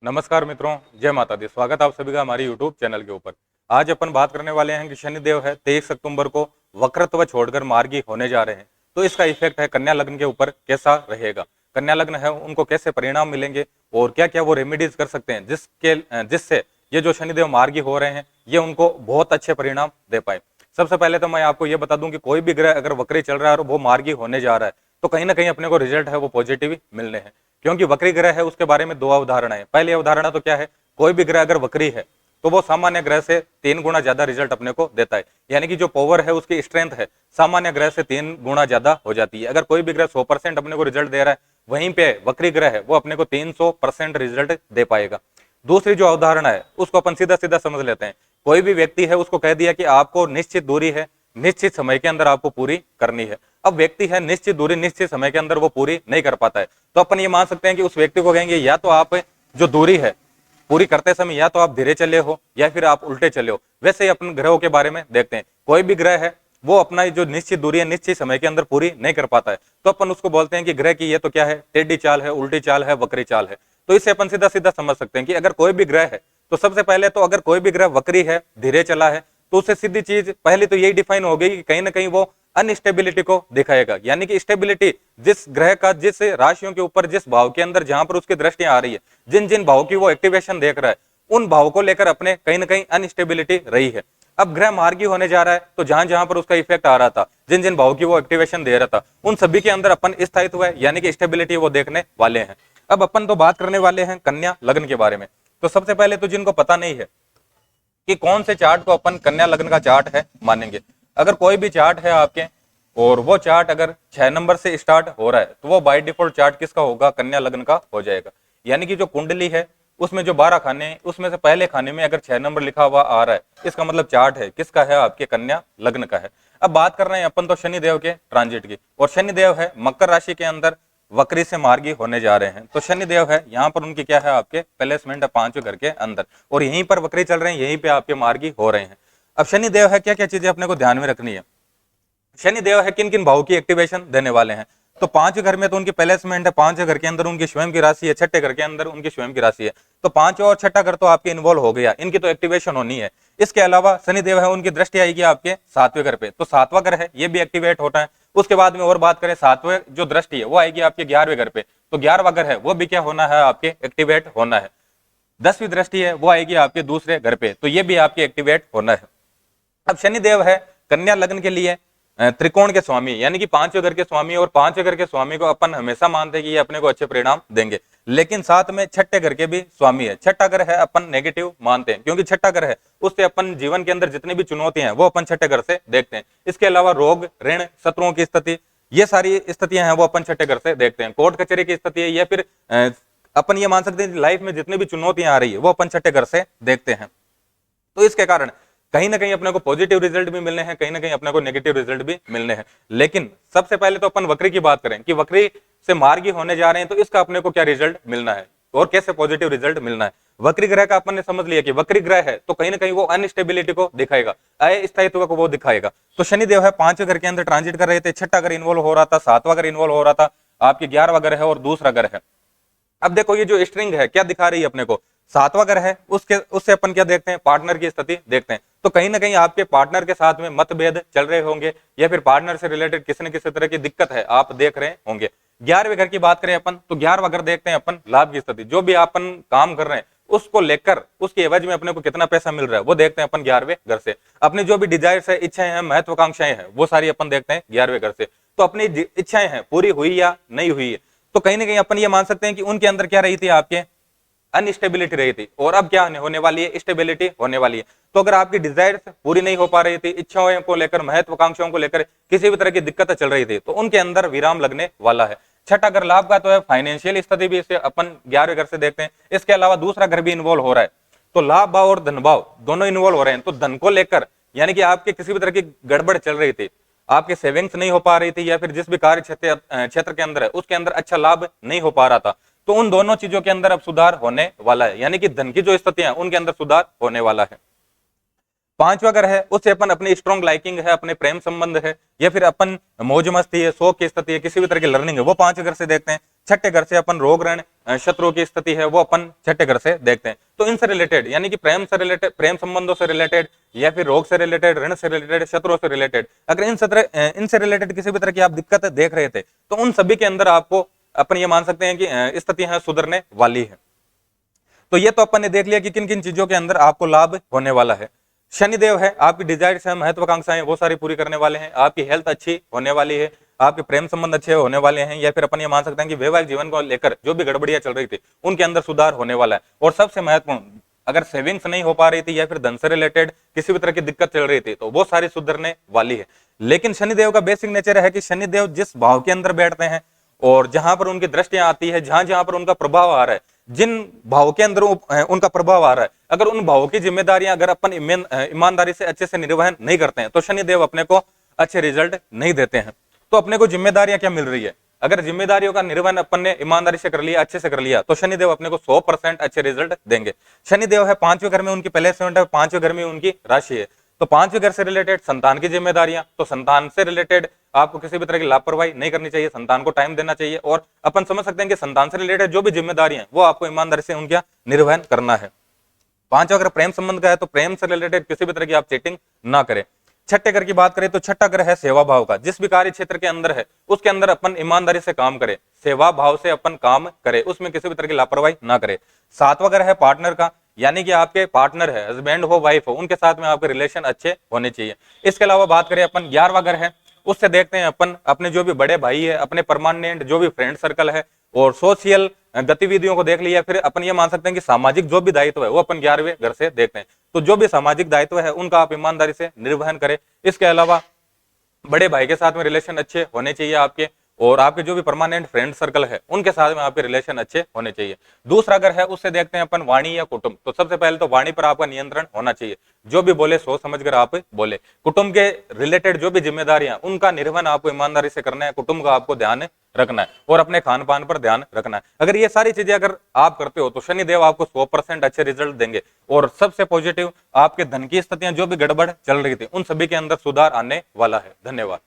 नमस्कार मित्रों, जय माता दी। स्वागत आप सभी का हमारे यूट्यूब चैनल के ऊपर। आज अपन बात करने वाले हैं कि शनिदेव है 23 अक्टूबर को वक्रत्व छोड़कर मार्गी होने जा रहे हैं। तो इसका इफेक्ट है कन्या लग्न के ऊपर कैसा रहेगा, कन्या लग्न है उनको कैसे परिणाम मिलेंगे और क्या क्या वो रेमेडीज कर सकते हैं जिससे ये जो शनिदेव मार्गी हो रहे हैं ये उनको बहुत अच्छे परिणाम दे पाए। सबसे पहले तो मैं आपको ये बता दूं कि कोई भी ग्रह अगर वक्री चल रहा है और वो मार्गी होने जा रहा है तो कहीं ना कहीं अपने को रिजल्ट है वो पॉजिटिव ही मिलने हैं, क्योंकि वक्री ग्रह है उसके बारे में दो अवधारणा है। पहली अवधारणा तो क्या है, कोई भी ग्रह अगर वक्री है तो वो सामान्य ग्रह से 3 गुना ज्यादा रिजल्ट अपने को देता है, यानी कि जो पावर है उसकी स्ट्रेंथ है सामान्य ग्रह से 3 गुना ज्यादा हो जाती है। अगर कोई भी ग्रह 100% अपने को रिजल्ट दे रहा है, वहीं पे वक्री ग्रह है वो अपने को 300% रिजल्ट दे पाएगा। दूसरी जो अवधारणा है उसको अपन सीधा सीधा समझ लेते हैं। कोई भी व्यक्ति है उसको कह दिया कि आपको निश्चित दूरी है, निश्चित समय के अंदर आपको पूरी करनी है। अब व्यक्ति है निश्चित दूरी निश्चित समय के अंदर वो पूरी नहीं कर पाता है, तो अपन ये मान सकते हैं कि उस व्यक्ति को कहेंगे या तो आप जो दूरी है पूरी करते समय या तो आप धीरे चले हो या फिर आप उल्टे चले हो। वैसे ही अपन ग्रहों के बारे में देखते हैं, कोई भी ग्रह है वो अपना जो निश्चित दूरी है निश्चित समय के अंदर पूरी नहीं कर पाता है, तो अपन उसको बोलते हैं कि ग्रह की ये तो क्या है, टेढ़ी चाल है, उल्टी चाल है, वक्री चाल है। तो इसे अपन सीधा सीधा समझ सकते हैं कि अगर कोई भी ग्रह है तो सबसे पहले तो अगर कोई भी ग्रह वक्री है, धीरे चला है, तो उससे सीधी चीज पहले तो यही डिफाइन हो गई कि कहीं ना कहीं वो अनस्टेबिलिटी को दिखाएगा। यानी कि स्टेबिलिटी जिस ग्रह का जिस राशियों के ऊपर जिस भाव के अंदर जहां पर उसकी दृष्टियां आ रही है, जिन जिन भाव की वो एक्टिवेशन देख रहा है, उन भाव को लेकर अपने कहीं ना कहीं अनस्टेबिलिटी रही है। अब ग्रह मार्गी होने जा रहा है तो जहां जहां पर उसका इफेक्ट आ रहा था, जिन जिन भाव की वो एक्टिवेशन दे रहा था, उन सभी के अंदर अपन स्थायित्व है यानी कि स्टेबिलिटी वो देखने वाले हैं। अब अपन तो बात करने वाले हैं कन्या लग्न के बारे में। तो सबसे पहले तो जिनको पता नहीं है कि कौन से चार्ट को अपन कन्या लग्न का चार्ट है मानेंगे, अगर कोई भी चार्ट है आपके और वो चार्ट अगर 6 नंबर से स्टार्ट हो रहा है तो वो बाय डिफॉल्ट चार्ट किसका होगा, कन्या लग्न का हो जाएगा। यानी कि जो कुंडली है उसमें जो 12 खाने हैं उसमें से पहले खाने में अगर 6 नंबर लिखा हुआ आ रहा है, इसका मतलब चार्ट है किसका है, आपके कन्या लग्न का है। अब बात कर रहे हैं अपन तो शनिदेव के ट्रांजिट की, और शनिदेव है मकर राशि के अंदर वक्री से मार्गी होने जा रहे हैं। तो शनिदेव है यहाँ पर उनकी क्या है, आपके प्लेसमेंट है 5वें घर के अंदर, और यहीं पर वक्री चल रहे हैं, यहीं पे आपके मार्गी हो रहे हैं। अब शनिदेव है क्या क्या चीजें अपने को ध्यान में रखनी है, शनिदेव है किन किन भाव की एक्टिवेशन देने वाले हैं। तो 5वें घर में तो उनकी प्लेसमेंट है, 5वें घर के अंदर उनकी स्वयं की राशि है, 6ठे घर के अंदर उनकी स्वयं की राशि है, तो 5वां और 6ठा घर तो आपके इन्वॉल्व हो गया, इनकी तो एक्टिवेशन होनी है। इसके अलावा शनिदेव है उनकी दृष्टि आएगी आपके 7वें घर पे, तो 7वां घर है ये भी एक्टिवेट होता है। उसके बाद में और बात करें 7वें जो दृष्टि है वो आएगी आपके 11वें घर पे, तो 11वां घर है वो भी क्या होना है, आपके एक्टिवेट होना है। 10वीं दृष्टि है वो आएगी आपके दूसरे घर पे, तो ये भी आपके एक्टिवेट होना है। अब शनिदेव है कन्या लग्न के लिए त्रिकोण के स्वामी, यानी कि 5वें घर के स्वामी, और 5वें घर के स्वामी को अपन हमेशा मानते हैं कि ये अपने को अच्छे परिणाम देंगे, लेकिन साथ में 6ठे घर के भी स्वामी है। 6ठा घर है अपन नेगेटिव मानते हैं, क्योंकि 6ठा घर है उससे अपन जीवन के अंदर जितनी भी चुनौतियां हैं वो अपन 6ठे घर से देखते हैं। इसके अलावा रोग, ऋण, शत्रुओं की स्थिति, ये सारी स्थितियां हैं वो अपन 6ठे घर से देखते हैं। कोर्ट कचहरी की स्थिति है, या फिर अपन ये मान सकते हैं लाइफ में जितनी भी चुनौतियां आ रही है वो अपन 6ठे घर से देखते हैं। तो इसके कारण कहीं ना कहीं अपने को पॉजिटिव रिजल्ट भी मिलने हैं, कहीं ना कहीं अपने को नेगेटिव रिजल्ट भी मिलने हैं। लेकिन सबसे पहले तो अपन वक्री की बात करें कि वक्री से मार्गी होने जा रहे हैं, तो इसका अपने को क्या रिजल्ट मिलना है और कैसे पॉजिटिव रिजल्ट मिलना है। वक्री ग्रह का अपन ने समझ लिया कि वक्री ग्रह है तो कहीं ना कहीं वो अनस्टेबिलिटी को दिखाएगा, अस्थायित्व को वो दिखाएगा। तो शनिदेव है 5वें घर के अंदर ट्रांजिट कर रहे थे, 6ठा घर इन्वॉल्व हो रहा था, 7वां घर इन्वॉल्व हो रहा था, आपके 11वां घर है और दूसरा घर है। अब देखो ये जो स्ट्रिंग है क्या दिखा रही है अपने को, 7वां घर है, उससे अपन क्या देखते हैं, पार्टनर की स्थिति देखते हैं। तो कहीं ना कहीं आपके पार्टनर के साथ में मतभेद चल रहे होंगे, या फिर पार्टनर से रिलेटेड किसी न किसी तरह की दिक्कत है आप देख रहे होंगे। 11वें घर की बात करें अपन तो 11वां घर देखते हैं अपन लाभ की स्थिति, जो भी अपन काम कर रहे हैं उसको लेकर उसके एवज में अपने को कितना पैसा मिल रहा है वो देखते हैं अपन 11वें घर से। अपनी जो भी डिजायर्स है, इच्छाएं हैं, महत्वाकांक्षाएं हैं, वो सारी अपन देखते हैं 11वें घर से। तो अपनी इच्छाएं हैं पूरी हुई या नहीं हुई है, तो कहीं ना कहीं अपन ये मान सकते हैं कि उनके अंदर क्या रही थी, आपके अनस्टेबिलिटी रही थी, और अब क्या होने वाली है, स्टेबिलिटी होने वाली है। तो अगर आपकी डिजायर्स पूरी नहीं हो पा रही थी, इच्छाओं को लेकर, महत्वाकांक्षाओं को लेकर किसी भी तरह की दिक्कत चल रही थी, तो उनके अंदर विराम लगने वाला है। 6ठा घर लाभ का तो है, फाइनेंशियल स्थिति भी इसे अपन 11वें घर से देखते हैं। इसके अलावा दूसरा घर भी इन्वॉल्व हो रहा है, तो लाभ भाव और धन भाव दोनों इन्वॉल्व हो रहे हैं। तो धन को लेकर यानी कि आपके किसी भी तरह की गड़बड़ चल रही थी, आपके सेविंग्स नहीं हो पा रही थी, या फिर जिस भी कार्य क्षेत्र के अंदर है उसके अंदर अच्छा लाभ नहीं हो पा रहा था, तो उन दोनों चीजों के अंदर अब सुधार होने वाला है, यानी कि धन की जो स्थितियां हैं उनके अंदर सुधार होने वाला है। पांचवा घर है उससे अपन अपनी स्ट्रॉन्ग लाइकिंग है, अपने प्रेम संबंध है, या फिर अपन मौज मस्ती है, शौक की स्थिति है, किसी भी तरह की लर्निंग है, वो पांच घर से देखते हैं। छठे घर से अपन रोग ऋण शत्रु की स्थिति है, वो अपन छठे घर से देखते हैं। तो इनसे रिलेटेड यानी कि प्रेम से रिलेटेड, प्रेम संबंधों से रिलेटेड, या फिर रोग से रिलेटेड, ऋण से रिलेटेड, शत्रुओं से रिलेटेड, अगर इनसे रिलेटेड किसी भी तरह की आप दिक्कत देख रहे थे तो उन सभी के अंदर आपको अपन ये मान सकते हैं कि स्थिति है सुधरने वाली है। तो ये तो अपन ने देख लिया कि किन किन चीजों के अंदर आपको लाभ होने वाला है। शनिदेव है, आपकी डिजायर्स है, महत्वाकांक्षाएं वो सारी पूरी करने वाले हैं, आपकी हेल्थ अच्छी होने वाली है, आपके प्रेम संबंध अच्छे होने वाले हैं, या फिर अपन ये मान सकते हैं कि वैवाहिक जीवन को लेकर जो भी गड़बड़ियां चल रही थी उनके अंदर सुधार होने वाला है। और सबसे महत्वपूर्ण, अगर सेविंग्स नहीं हो पा रही थी या फिर धन से रिलेटेड किसी भी तरह की दिक्कत चल रही थी तो वो सारी सुधरने वाली है। लेकिन शनिदेव का बेसिक नेचर है कि शनिदेव जिस भाव के अंदर बैठते हैं और जहां पर उनकी दृष्टियां आती है, जहां जहां पर उनका प्रभाव आ रहा है, जिन भाव के अंदर उनका प्रभाव आ रहा है, अगर उन भावों की जिम्मेदारियां अगर अपन ईमानदारी से अच्छे से निर्वहन नहीं करते हैं तो शनिदेव अपने को अच्छे रिजल्ट नहीं देते हैं। तो अपने को जिम्मेदारियां क्या मिल रही है, अगर जिम्मेदारियों का निर्वहन अपन ने ईमानदारी से कर लिया, अच्छे से कर लिया, तो शनिदेव अपने को 100% अच्छे रिजल्ट देंगे। शनिदेव है पांचवें घर में, उनकी प्लेसमेंट है पांचवें घर में, उनकी राशि है। तो पांचवें घर से रिलेटेड संतान की जिम्मेदारियां, तो संतान से रिलेटेड आपको किसी भी तरह की लापरवाही नहीं करनी चाहिए, संतान को टाइम देना चाहिए, और अपन समझ सकते हैं कि संतान से रिलेटेड जो भी जिम्मेदारियां हैं वो आपको ईमानदारी से उनका निर्वहन करना है। पांचवा अगर प्रेम संबंध का है तो प्रेम से रिलेटेड किसी भी तरह की आप चीटिंग ना करें। छठे घर की बात करें तो छठा घर है सेवा भाव का, जिस भी कार्य क्षेत्र के अंदर है उसके अंदर अपन ईमानदारी से काम करें, सेवा भाव से अपन काम करें, उसमें किसी भी तरह की लापरवाही ना करें। सातवां घर है पार्टनर का, यानी कि आपके पार्टनर है, हस्बैंड हो वाइफ हो, उनके साथ में आपके रिलेशन अच्छे होने चाहिए। इसके अलावा बात करें अपन 11वां घर है, उससे देखते हैं अपन अपने जो भी बड़े भाई है, अपने परमानेंट जो भी फ्रेंड सर्कल है और सोशल गतिविधियों को देख लिया, फिर अपन ये मान सकते हैं कि सामाजिक जो भी दायित्व है वो अपन 11वें घर से देखते हैं। तो जो भी सामाजिक दायित्व है उनका आप ईमानदारी से निर्वहन करें। इसके अलावा बड़े भाई के साथ में रिलेशन अच्छे होने चाहिए आपके, और आपके जो भी परमानेंट फ्रेंड सर्कल है उनके साथ में आपके रिलेशन अच्छे होने चाहिए। दूसरा अगर है उससे देखते हैं अपन वाणी या कुटुंब। तो सबसे पहले तो वाणी पर आपका नियंत्रण होना चाहिए, जो भी बोले सोच समझकर आप बोले। कुटुंब के रिलेटेड जो भी जिम्मेदारियां उनका निर्वहन आपको ईमानदारी से करना है, कुटुंब का आपको ध्यान रखना है और अपने खान पान पर ध्यान रखना है। अगर ये सारी चीजें अगर आप करते हो तो शनिदेव आपको 100% अच्छे रिजल्ट देंगे। और सबसे पॉजिटिव, आपके धन की स्थितियां जो भी गड़बड़ चल रही थी उन सभी के अंदर सुधार आने वाला है। धन्यवाद।